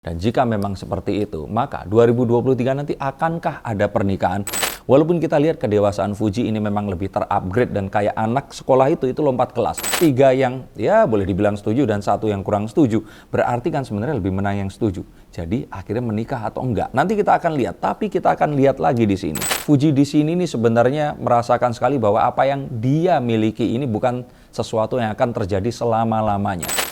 Dan jika memang seperti itu, maka 2023 nanti akankah ada pernikahan? Walaupun kita lihat kedewasaan Fuji ini memang lebih terupgrade dan kayak anak sekolah itu lompat kelas. 3 yang ya boleh dibilang setuju dan 1 yang kurang setuju. Berarti kan sebenarnya lebih menang yang setuju. Jadi akhirnya menikah atau enggak? Nanti kita akan lihat, tapi kita akan lihat lagi di sini. Fuji di sini nih sebenarnya merasakan sekali bahwa apa yang dia miliki ini bukan sesuatu yang akan terjadi selama-lamanya.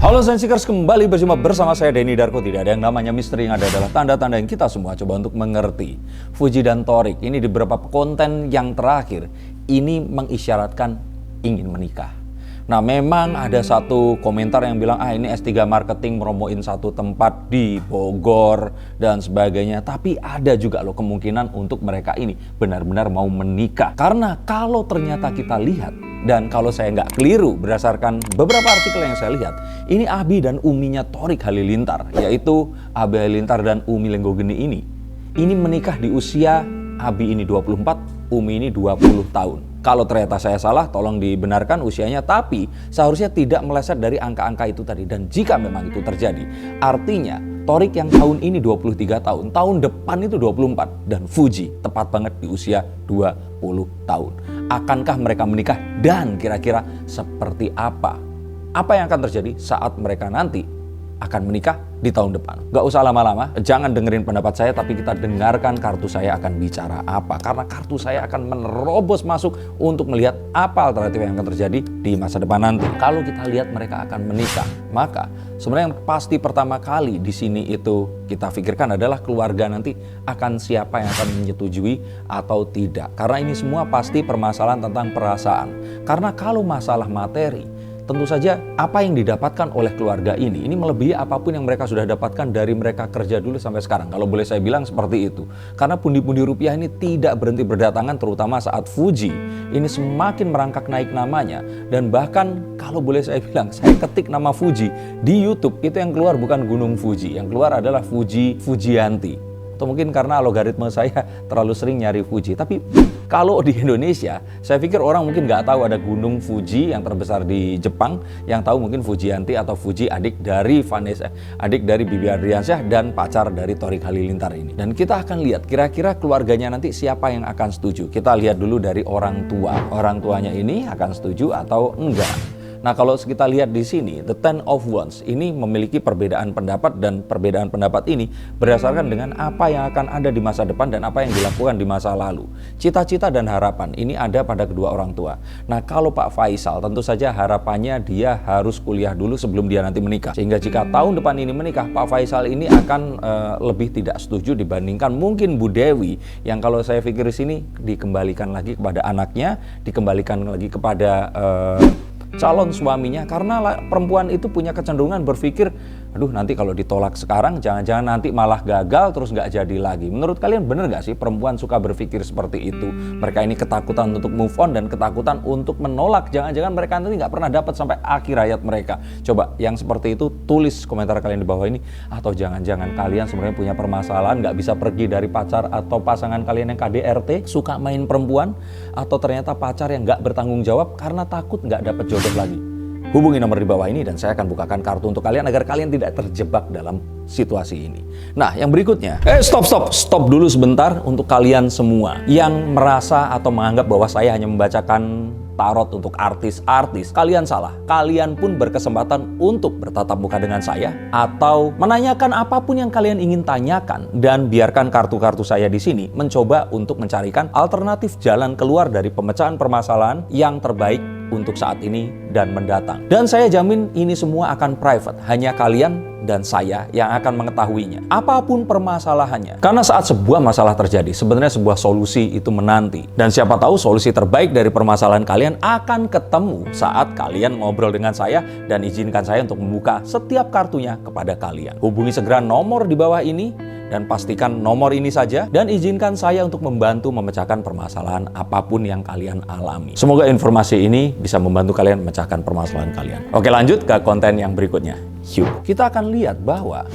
Halo Sensikers, kembali berjumpa bersama saya Denny Darko. Tidak ada yang namanya misteri, yang ada adalah tanda-tanda yang kita semua coba untuk mengerti. Fuji dan Thorik ini di beberapa konten yang terakhir ini mengisyaratkan ingin menikah. Nah, memang ada satu komentar yang bilang ini S3 marketing meromoin satu tempat di Bogor dan sebagainya. Tapi ada juga loh kemungkinan untuk mereka ini benar-benar mau menikah. Karena kalau ternyata kita lihat, dan kalau saya nggak keliru berdasarkan beberapa artikel yang saya lihat, ini Abi dan Uminya Thorik Halilintar, yaitu Abi Halilintar dan Umi Lenggogeni ini menikah di usia Abi ini 24, Umi ini 20 tahun. Kalau ternyata saya salah, tolong dibenarkan usianya, tapi seharusnya tidak meleset dari angka-angka itu tadi. Dan jika memang itu terjadi, artinya Thorik yang tahun ini 23 tahun, tahun depan itu 24. Dan Fuji tepat banget di usia 20 tahun. Akankah mereka menikah dan kira-kira seperti apa? Apa yang akan terjadi saat mereka nanti akan menikah di tahun depan? Gak usah lama-lama, jangan dengerin pendapat saya, tapi kita dengarkan kartu saya akan bicara apa. Karena kartu saya akan menerobos masuk untuk melihat apa alternatif yang akan terjadi di masa depan nanti. Kalau kita lihat mereka akan menikah, maka sebenarnya yang pasti pertama kali di sini itu kita pikirkan adalah keluarga nanti akan siapa yang akan menyetujui atau tidak. Karena ini semua pasti permasalahan tentang perasaan. Karena kalau masalah materi, tentu saja apa yang didapatkan oleh keluarga ini melebihi apapun yang mereka sudah dapatkan dari mereka kerja dulu sampai sekarang. Kalau boleh saya bilang seperti itu. Karena pundi-pundi rupiah ini tidak berhenti berdatangan, terutama saat Fuji ini semakin merangkak naik namanya. Dan bahkan kalau boleh saya bilang, saya ketik nama Fuji di YouTube, itu yang keluar bukan Gunung Fuji, yang keluar adalah Fujianti. Atau mungkin karena algoritma saya terlalu sering nyari Fuji. Tapi kalau di Indonesia, saya pikir orang mungkin nggak tahu ada Gunung Fuji yang terbesar di Jepang. Yang tahu mungkin Fujianti atau Fuji, adik dari Vanessa, adik dari Bibi Adriansyah dan pacar dari Thorik Halilintar ini. Dan kita akan lihat kira-kira keluarganya nanti siapa yang akan setuju. Kita lihat dulu dari orang tua. Orang tuanya ini akan setuju atau enggak. Nah, kalau kita lihat di sini, The Ten of Wands ini memiliki perbedaan pendapat, dan perbedaan pendapat ini berdasarkan dengan apa yang akan ada di masa depan dan apa yang dilakukan di masa lalu. Cita-cita dan harapan ini ada pada kedua orang tua. Nah, kalau Pak Faisal, tentu saja harapannya dia harus kuliah dulu sebelum dia nanti menikah. Sehingga jika tahun depan ini menikah, Pak Faisal ini akan lebih tidak setuju dibandingkan mungkin Bu Dewi, yang kalau saya pikir di sini dikembalikan lagi kepada anaknya, dikembalikan lagi kepada calon suaminya, karena perempuan itu punya kecenderungan berpikir, aduh nanti kalau ditolak sekarang jangan-jangan nanti malah gagal terus nggak jadi lagi. Menurut kalian bener nggak sih perempuan suka berpikir seperti itu? Mereka ini ketakutan untuk move on dan ketakutan untuk menolak. Jangan-jangan mereka nanti nggak pernah dapat sampai akhir hayat mereka. Coba yang seperti itu tulis komentar kalian di bawah ini. Atau jangan-jangan kalian sebenarnya punya permasalahan, nggak bisa pergi dari pacar atau pasangan kalian yang KDRT, suka main perempuan, atau ternyata pacar yang nggak bertanggung jawab karena takut nggak dapat jodoh lagi. Hubungi nomor di bawah ini dan saya akan bukakan kartu untuk kalian agar kalian tidak terjebak dalam situasi ini. Nah, yang berikutnya, stop dulu sebentar untuk kalian semua yang merasa atau menganggap bahwa saya hanya membacakan tarot untuk artis-artis. Kalian salah. Kalian pun berkesempatan untuk bertatap muka dengan saya atau menanyakan apapun yang kalian ingin tanyakan, dan biarkan kartu-kartu saya di sini mencoba untuk mencarikan alternatif jalan keluar dari pemecahan permasalahan yang terbaik untuk saat ini dan mendatang. Dan saya jamin ini semua akan private, hanya kalian dan saya yang akan mengetahuinya. Apapun permasalahannya. Karena saat sebuah masalah terjadi, sebenarnya sebuah solusi itu menanti. Dan siapa tahu solusi terbaik dari permasalahan kalian akan ketemu saat kalian ngobrol dengan saya, dan izinkan saya untuk membuka setiap kartunya kepada kalian. Hubungi segera nomor di bawah ini dan pastikan nomor ini saja, dan izinkan saya untuk membantu memecahkan permasalahan apapun yang kalian alami. Semoga informasi ini bisa membantu kalian memecahkan permasalahan kalian. Oke, lanjut ke konten yang berikutnya. Yuk, kita akan lihat bahwa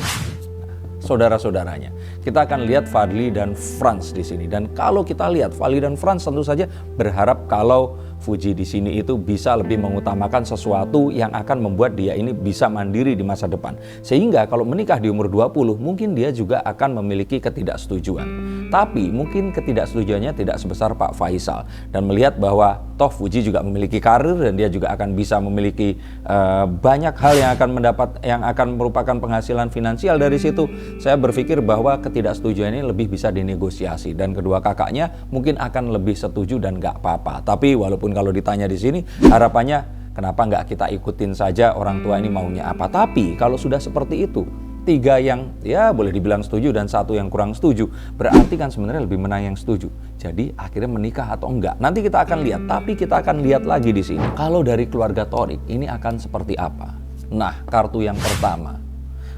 saudara-saudaranya, kita akan lihat Fadli dan Franz di sini. Dan kalau kita lihat Fadli dan Franz tentu saja berharap kalau Fuji di sini itu bisa lebih mengutamakan sesuatu yang akan membuat dia ini bisa mandiri di masa depan. Sehingga kalau menikah di umur 20 mungkin dia juga akan memiliki ketidaksetujuan. Tapi mungkin ketidaksetujuannya tidak sebesar Pak Faisal. Dan melihat bahwa toh Fuji juga memiliki karir dan dia juga akan bisa memiliki banyak hal yang akan merupakan penghasilan finansial dari situ. Saya berpikir bahwa ketidaksetujuan ini lebih bisa dinegosiasi dan kedua kakaknya mungkin akan lebih setuju dan nggak apa-apa. Tapi walaupun kalau ditanya di sini harapannya kenapa nggak kita ikutin saja orang tua ini maunya apa. Tapi kalau sudah seperti itu, 3 yang ya boleh dibilang setuju dan 1 yang kurang setuju, berarti kan sebenarnya lebih menang yang setuju. Jadi akhirnya menikah atau enggak, nanti kita akan lihat. Tapi kita akan lihat lagi di sini kalau dari keluarga Thorik ini akan seperti apa. Nah, kartu yang pertama,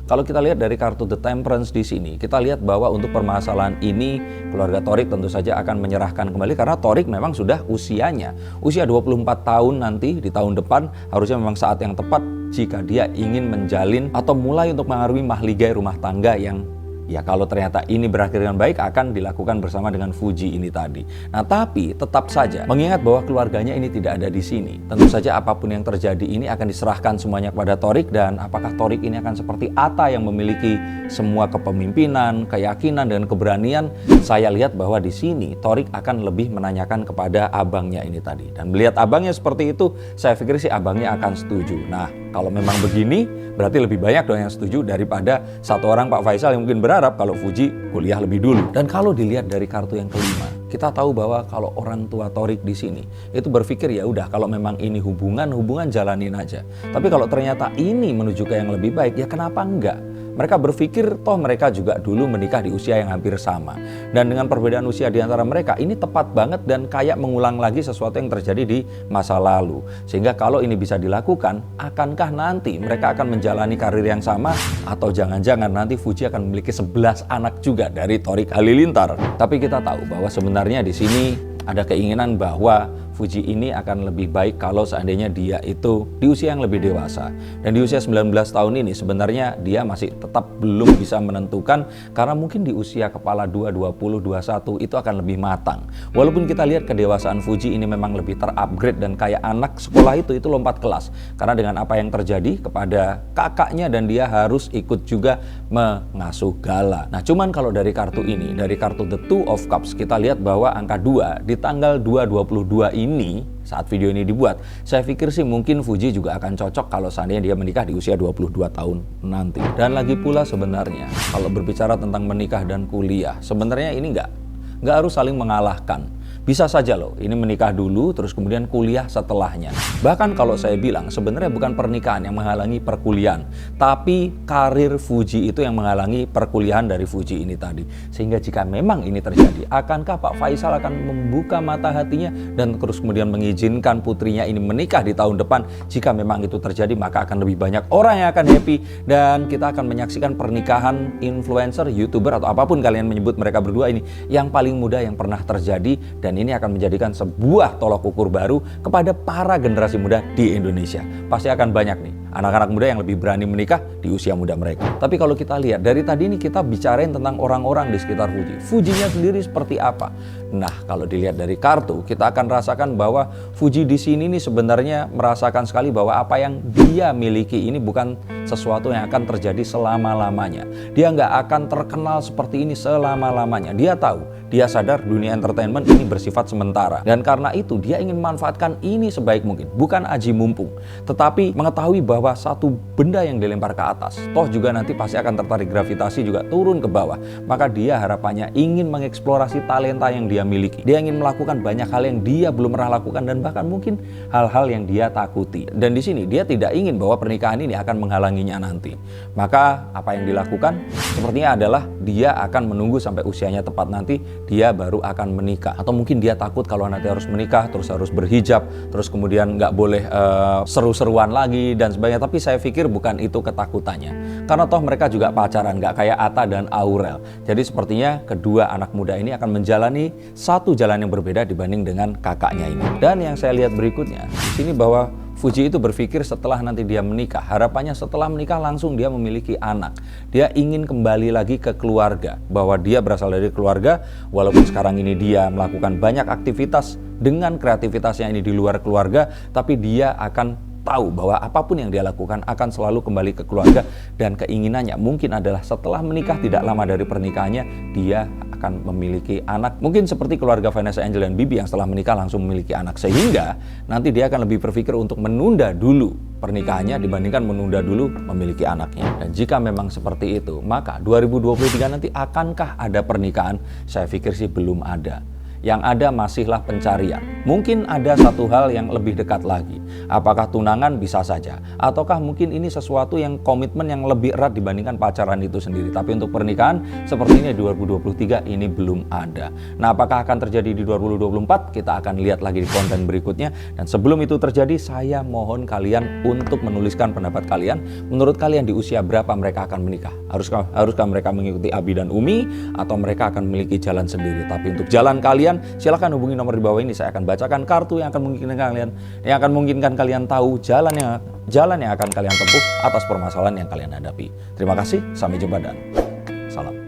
kalau kita lihat dari kartu The Temperance di sini, kita lihat bahwa untuk permasalahan ini keluarga Thorik tentu saja akan menyerahkan kembali karena Thorik memang sudah usia 24 tahun nanti di tahun depan, harusnya memang saat yang tepat jika dia ingin menjalin atau mulai untuk mengarungi mahligai rumah tangga yang ya kalau ternyata ini berakhir dengan baik akan dilakukan bersama dengan Fuji ini tadi. Nah tapi tetap saja mengingat bahwa keluarganya ini tidak ada di sini. Tentu saja apapun yang terjadi ini akan diserahkan semuanya kepada Thorik dan apakah Thorik ini akan seperti Atta yang memiliki semua kepemimpinan, keyakinan dan keberanian. Saya lihat bahwa di sini Thorik akan lebih menanyakan kepada abangnya ini tadi. Dan melihat abangnya seperti itu, saya pikir sih abangnya akan setuju. Nah kalau memang begini berarti lebih banyak dong yang setuju daripada satu orang Pak Faisal yang mungkin berharap kalau Fuji kuliah lebih dulu. Dan kalau dilihat dari kartu yang kelima, kita tahu bahwa kalau orang tua Thorik di sini itu berpikir ya udah kalau memang ini hubungan jalanin aja. Tapi kalau ternyata ini menuju ke yang lebih baik ya kenapa enggak? Mereka berpikir toh mereka juga dulu menikah di usia yang hampir sama. Dan dengan perbedaan usia di antara mereka ini tepat banget dan kayak mengulang lagi sesuatu yang terjadi di masa lalu. Sehingga kalau ini bisa dilakukan, akankah nanti mereka akan menjalani karir yang sama atau jangan-jangan nanti Fuji akan memiliki 11 anak juga dari Thorik Halilintar. Tapi kita tahu bahwa sebenarnya di sini ada keinginan bahwa Fuji ini akan lebih baik kalau seandainya dia itu di usia yang lebih dewasa. Dan di usia 19 tahun ini sebenarnya dia masih tetap belum bisa menentukan karena mungkin di usia kepala 2, 20, 21 itu akan lebih matang. Walaupun kita lihat kedewasaan Fuji ini memang lebih terupgrade dan kayak anak sekolah itu lompat kelas. Karena dengan apa yang terjadi kepada kakaknya dan dia harus ikut juga mengasuh Gala. Nah cuman kalau dari kartu ini, dari kartu The Two of Cups kita lihat bahwa angka 2 di tanggal 2/22 ini saat video ini dibuat, saya pikir sih mungkin Fuji juga akan cocok kalau seandainya dia menikah di usia 22 tahun nanti. Dan lagi pula sebenarnya kalau berbicara tentang menikah dan kuliah, sebenarnya ini nggak harus saling mengalahkan. Bisa saja loh, ini menikah dulu terus kemudian kuliah setelahnya. Bahkan kalau saya bilang sebenarnya bukan pernikahan yang menghalangi perkuliahan, tapi karir Fuji itu yang menghalangi perkuliahan dari Fuji ini tadi. Sehingga jika memang ini terjadi, akankah Pak Faisal akan membuka mata hatinya dan terus kemudian mengizinkan putrinya ini menikah di tahun depan? Jika memang itu terjadi, maka akan lebih banyak orang yang akan happy dan kita akan menyaksikan pernikahan influencer, YouTuber atau apapun kalian menyebut mereka berdua ini yang paling muda yang pernah terjadi. Dan ini akan menjadikan sebuah tolok ukur baru kepada para generasi muda di Indonesia. Pasti akan banyak nih anak-anak muda yang lebih berani menikah di usia muda mereka. Tapi kalau kita lihat dari tadi ini kita bicarain tentang orang-orang di sekitar Fuji. Fujinya sendiri seperti apa? Nah, kalau dilihat dari kartu, kita akan rasakan bahwa Fuji di sini nih sebenarnya merasakan sekali bahwa apa yang dia miliki ini bukan sesuatu yang akan terjadi selama-lamanya. Dia nggak akan terkenal seperti ini selama-lamanya. Dia tahu, dia sadar dunia entertainment ini bersifat sementara. Dan karena itu dia ingin memanfaatkan ini sebaik mungkin. Bukan aji mumpung, tetapi mengetahui bahwa satu benda yang dilempar ke atas, toh juga nanti pasti akan tertarik gravitasi juga turun ke bawah. Maka dia harapannya ingin mengeksplorasi talenta yang dia miliki. Dia ingin melakukan banyak hal yang dia belum pernah lakukan dan bahkan mungkin hal-hal yang dia takuti. Dan di sini dia tidak ingin bahwa pernikahan ini akan menghalanginya nanti. Maka apa yang dilakukan sepertinya adalah dia akan menunggu sampai usianya tepat nanti dia baru akan menikah. Atau mungkin dia takut kalau nanti harus menikah terus harus berhijab, terus kemudian nggak boleh seru-seruan lagi dan sebagainya. Tapi saya pikir bukan itu ketakutannya. Karena toh mereka juga pacaran, nggak kayak Atta dan Aurel. Jadi sepertinya kedua anak muda ini akan menjalani satu jalan yang berbeda dibanding dengan kakaknya ini. Dan yang saya lihat berikutnya di sini bahwa Fuji itu berpikir setelah nanti dia menikah, harapannya setelah menikah langsung dia memiliki anak. Dia ingin kembali lagi ke keluarga, bahwa dia berasal dari keluarga, walaupun sekarang ini dia melakukan banyak aktivitas dengan kreativitasnya ini di luar keluarga, tapi dia akan tahu bahwa apapun yang dia lakukan akan selalu kembali ke keluarga, dan keinginannya mungkin adalah setelah menikah tidak lama dari pernikahannya dia akan memiliki anak, mungkin seperti keluarga Vanessa Angel dan Bibi yang setelah menikah langsung memiliki anak, sehingga nanti dia akan lebih berpikir untuk menunda dulu pernikahannya dibandingkan menunda dulu memiliki anaknya. Dan jika memang seperti itu, maka 2023 nanti akankah ada pernikahan? Saya pikir sih belum ada. Yang ada masihlah pencarian. Mungkin ada satu hal yang lebih dekat lagi. Apakah tunangan? Bisa saja. Ataukah mungkin ini sesuatu yang komitmen yang lebih erat dibandingkan pacaran itu sendiri. Tapi untuk pernikahan sepertinya 2023 ini belum ada. Nah, apakah akan terjadi di 2024? Kita akan lihat lagi di konten berikutnya. Dan sebelum itu terjadi, saya mohon kalian untuk menuliskan pendapat kalian. Menurut kalian di usia berapa mereka akan menikah? Haruskah mereka mengikuti Abi dan Umi, atau mereka akan memiliki jalan sendiri? Tapi untuk jalan kalian, silahkan hubungi nomor di bawah ini. Saya akan bacakan kartu yang akan memungkinkan kalian tahu jalan yang akan kalian tempuh atas permasalahan yang kalian hadapi. Terima kasih, sampai jumpa dan salam.